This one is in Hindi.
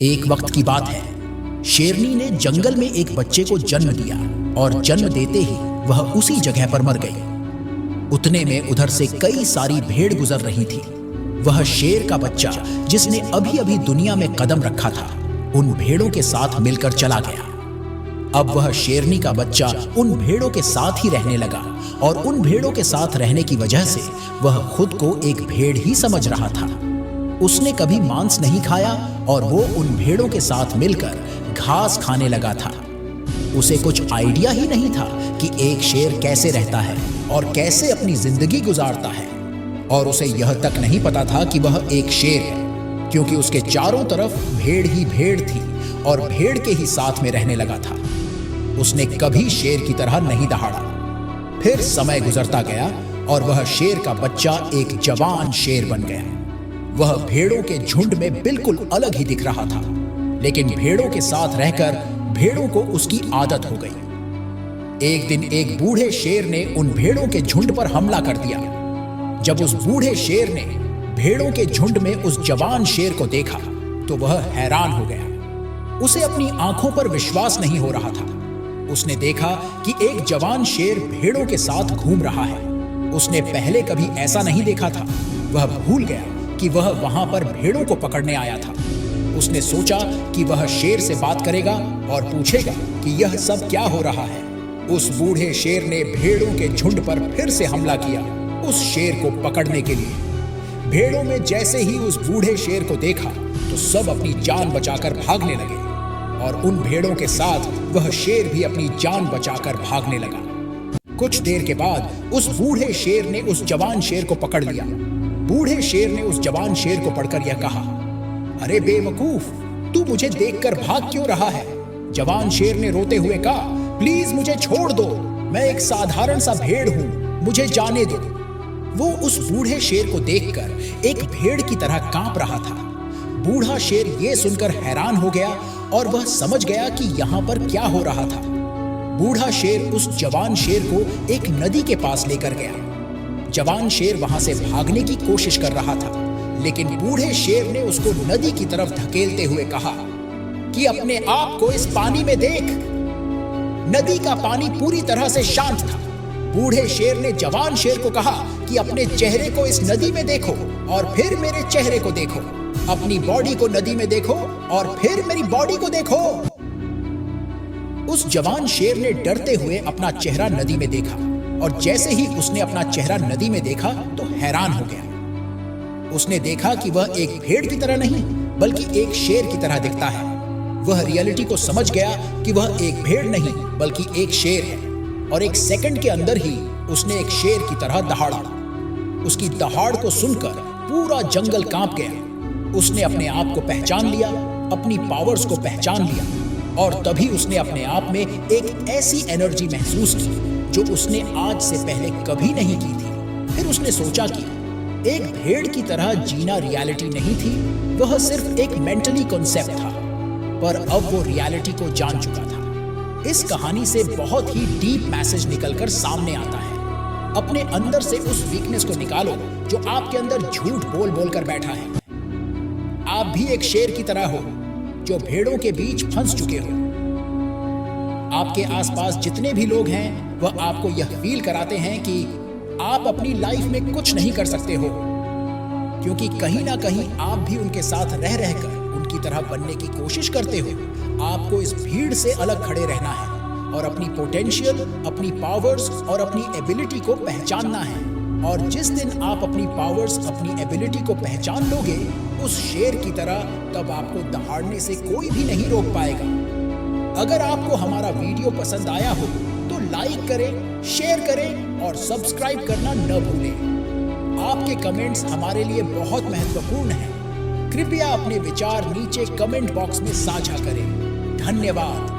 एक वक्त की बात है। शेरनी ने जंगल में एक बच्चे को जन्म दिया और जन्म देते ही वह उसी जगह पर मर गई। उतने में उधर से कई सारी भेड़ गुजर रही थी। वह शेर का बच्चा जिसने अभी अभी दुनिया में कदम रखा था, उन भेड़ों के साथ मिलकर चला गया। अब वह शेरनी का बच्चा उन भेड़ों के साथ ही रहने लगा और उन भेड़ों के साथ रहने की वजह से वह खुद को एक भेड़ ही समझ रहा था। उसने कभी मांस नहीं खाया और वो उन भेड़ों के साथ मिलकर घास खाने लगा था। उसे कुछ आइडिया ही नहीं था कि एक शेर कैसे रहता है और कैसे अपनी जिंदगी गुजारता है। और उसे यह तक नहीं पता था कि वह एक शेर है, क्योंकि उसके चारों तरफ भेड़ ही भेड़ थी और भेड़ के ही साथ में रहने लगा था। उसने कभी शेर की तरह नहीं दहाड़ा। फिर समय गुजरता गया और वह शेर का बच्चा एक जवान शेर बन गया। वह भेड़ों के झुंड में बिल्कुल अलग ही दिख रहा था, लेकिन भेड़ों के साथ रहकर भेड़ों को उसकी आदत हो गई। एक दिन एक बूढ़े शेर ने उन भेड़ों के झुंड पर हमला कर दिया। जब उस बूढ़े शेर ने भेड़ों के झुंड में उस जवान शेर को देखा तो वह हैरान हो गया। उसे अपनी आंखों पर विश्वास नहीं हो रहा था। उसने देखा कि एक जवान शेर भेड़ों के साथ घूम रहा है। उसने पहले कभी ऐसा नहीं देखा था। वह भूल गया कि वह वहां पर भेड़ों को पकड़ने आया था। उसने सोचा कि वह शेर से बात करेगा और पूछेगा कि यह सब क्या हो रहा है। उस बूढ़े शेर ने भेड़ों के झुंड पर फिर से हमला किया, उस शेर को पकड़ने के लिए। भेड़ों में जैसे ही उस बूढ़े शेर को देखा तो सब अपनी जान बचाकर भागने लगे और उन भेड़ों के साथ वह शेर भी अपनी जान बचाकर भागने लगा। कुछ देर के बाद उस बूढ़े शेर ने उस जवान शेर को पकड़ लिया। बूढ़े शेर ने उस जवान शेर को पकड़कर यह कहा, अरे बेवकूफ, तू मुझे देखकर भाग क्यों रहा है? जवान शेर ने रोते हुए कहा, प्लीज मुझे छोड़ दो, मैं एक साधारण सा भेड़ हूं, मुझे जाने दो। वो उस बूढ़े शेर को देखकर एक भेड़ की तरह कांप रहा था। बूढ़ा शेर ये सुनकर हैरान हो गया और वह समझ गया कि यहाँ पर क्या हो रहा था। बूढ़ा शेर उस जवान शेर को एक नदी के पास लेकर गया। जवान शेर वहां से भागने की कोशिश कर रहा था, लेकिन बूढ़े शेर ने उसको नदी की तरफ धकेलते हुए कहा कि अपने आप को इस पानी में देख। नदी का पानी पूरी तरह से शांत था। बूढ़े शेर ने जवान शेर को कहा कि अपने चेहरे को इस नदी में देखो और फिर मेरे चेहरे को देखो। अपनी बॉडी को नदी में देखो और फिर मेरी बॉडी को देखो। उस जवान शेर ने डरते हुए अपना चेहरा नदी में देखा और जैसे ही उसने अपना चेहरा नदी में देखा तो हैरान हो गया। उसने देखा कि वह एक भेड़ की तरह नहीं बल्कि एक शेर की तरह दिखता है। वह रियलिटी को समझ गया कि वह एक भेड़ नहीं बल्कि एक शेर है और एक सेकंड के अंदर ही उसने एक शेर की तरह दहाड़ा। उसकी दहाड़ को सुनकर पूरा जंगल कांप गया। उसने अपने आप को पहचान लिया, अपनी पावर्स को पहचान लिया और तभी उसने अपने आप में एक ऐसी एनर्जी महसूस की जो उसने आज से पहले कभी नहीं की थी। फिर उसने सोचा कि एक भेड़ की तरह जीना रियलिटी नहीं थी, वह सिर्फ एक मेंटली कॉन्सेप्ट था। पर अब वो रियलिटी को जान चुका था। इस कहानी से बहुत ही डीप मैसेज निकलकर सामने आता है। अपने अंदर से उस वीकनेस को निकालो जो आपके अंदर झूठ बोल बोल कर बैठा है। आप भी एक शेर की तरह हो जो भेड़ों के बीच फंस चुके हो। आपके आसपास जितने भी लोग हैं वह आपको यह फील कराते हैं कि आप अपनी लाइफ में कुछ नहीं कर सकते हो, क्योंकि कहीं ना कहीं आप भी उनके साथ रह रहकर उनकी तरह बनने की कोशिश करते हो। आपको इस भीड़ से अलग खड़े रहना है और अपनी पोटेंशियल, अपनी पावर्स और अपनी एबिलिटी को पहचानना है। और जिस दिन आप अपनी पावर्स, अपनी एबिलिटी को पहचान लोगे उस शेर की तरह, तब आपको दहाड़ने से कोई भी नहीं रोक पाएगा। अगर आपको हमारा वीडियो पसंद आया हो तो लाइक करें, शेयर करें और सब्सक्राइब करना न भूलें। आपके कमेंट्स हमारे लिए बहुत महत्वपूर्ण हैं। कृपया अपने विचार नीचे कमेंट बॉक्स में साझा करें। धन्यवाद।